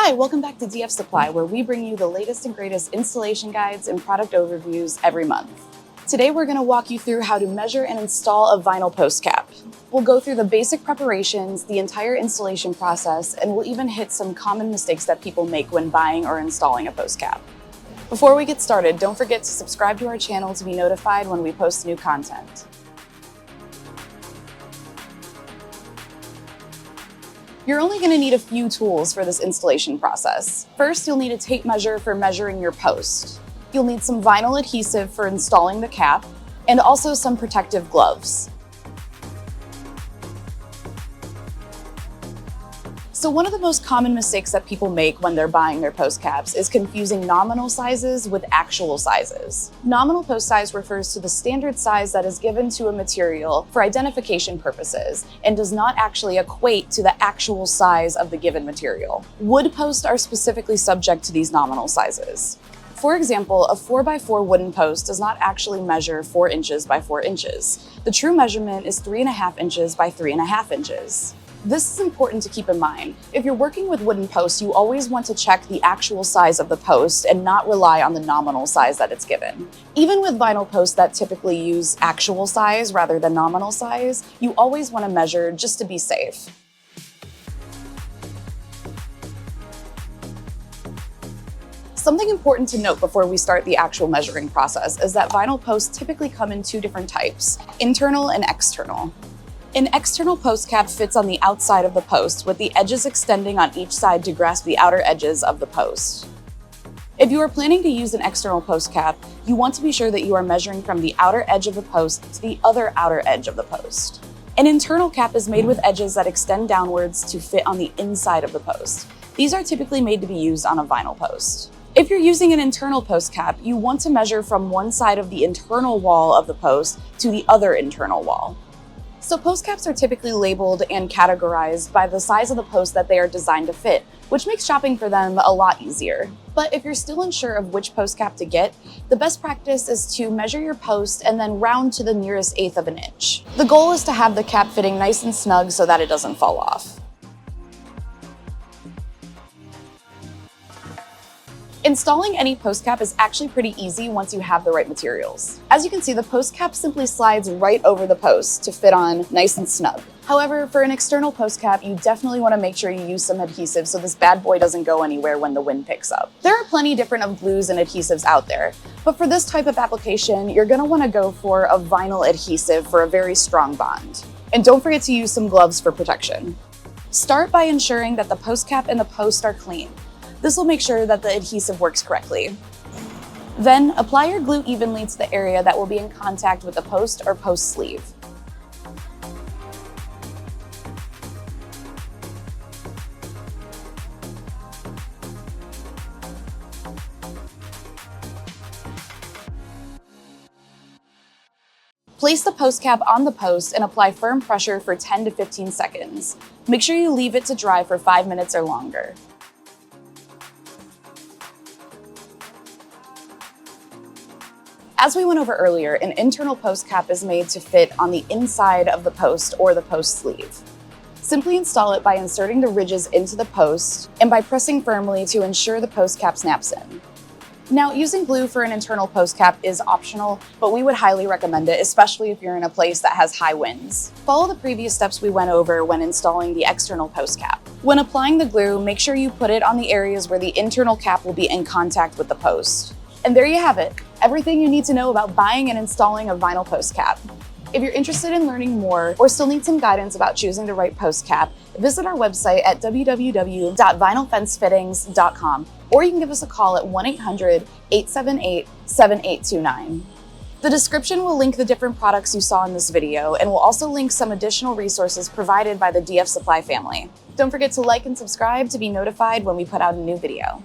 Hi, welcome back to DF Supply, where we bring you the latest and greatest installation guides and product overviews every month. Today, we're going to walk you through how to measure and install a vinyl post cap. We'll go through the basic preparations, the entire installation process, and we'll even hit some common mistakes that people make when buying or installing a post cap. Before we get started, don't forget to subscribe to our channel to be notified when we post new content. You're only going to need a few tools for this installation process. First, you'll need a tape measure for measuring your post. You'll need some vinyl adhesive for installing the cap, and also some protective gloves. So one of the most common mistakes that people make when they're buying their post caps is confusing nominal sizes with actual sizes. Nominal post size refers to the standard size that is given to a material for identification purposes and does not actually equate to the actual size of the given material. Wood posts are specifically subject to these nominal sizes. For example, a 4x4 wooden post does not actually measure 4 inches by 4 inches. The true measurement is 3.5 inches by 3.5 inches. This is important to keep in mind. If you're working with wooden posts, you always want to check the actual size of the post and not rely on the nominal size that it's given. Even with vinyl posts that typically use actual size rather than nominal size, you always want to measure just to be safe. Something important to note before we start the actual measuring process is that vinyl posts typically come in two different types: internal and external. An external post cap fits on the outside of the post, with the edges extending on each side to grasp the outer edges of the post. If you are planning to use an external post cap, you want to be sure that you are measuring from the outer edge of the post to the other outer edge of the post. An internal cap is made with edges that extend downwards to fit on the inside of the post. These are typically made to be used on a vinyl post. If you're using an internal post cap, you want to measure from one side of the internal wall of the post to the other internal wall. So post caps are typically labeled and categorized by the size of the post that they are designed to fit, which makes shopping for them a lot easier. But if you're still unsure of which post cap to get, the best practice is to measure your post and then round to the nearest eighth of an inch. The goal is to have the cap fitting nice and snug so that it doesn't fall off. Installing any post cap is actually pretty easy once you have the right materials. As you can see, the post cap simply slides right over the post to fit on nice and snug. However, for an external post cap, you definitely want to make sure you use some adhesive so this bad boy doesn't go anywhere when the wind picks up. There are plenty different of glues and adhesives out there, but for this type of application, you're going to want to go for a vinyl adhesive for a very strong bond. And don't forget to use some gloves for protection. Start by ensuring that the post cap and the post are clean. This will make sure that the adhesive works correctly. Then, apply your glue evenly to the area that will be in contact with the post or post sleeve. Place the post cap on the post and apply firm pressure for 10 to 15 seconds. Make sure you leave it to dry for 5 minutes or longer. As we went over earlier, an internal post cap is made to fit on the inside of the post or the post sleeve. Simply install it by inserting the ridges into the post and by pressing firmly to ensure the post cap snaps in. Now, using glue for an internal post cap is optional, but we would highly recommend it, especially if you're in a place that has high winds. Follow the previous steps we went over when installing the external post cap. When applying the glue, make sure you put it on the areas where the internal cap will be in contact with the post. And there you have it, everything you need to know about buying and installing a vinyl post cap. If you're interested in learning more or still need some guidance about choosing the right post cap, visit our website at www.vinylfencefittings.com, or you can give us a call at 1-800-878-7829. The description will link the different products you saw in this video, and will also link some additional resources provided by the DF Supply family. Don't forget to like and subscribe to be notified when we put out a new video.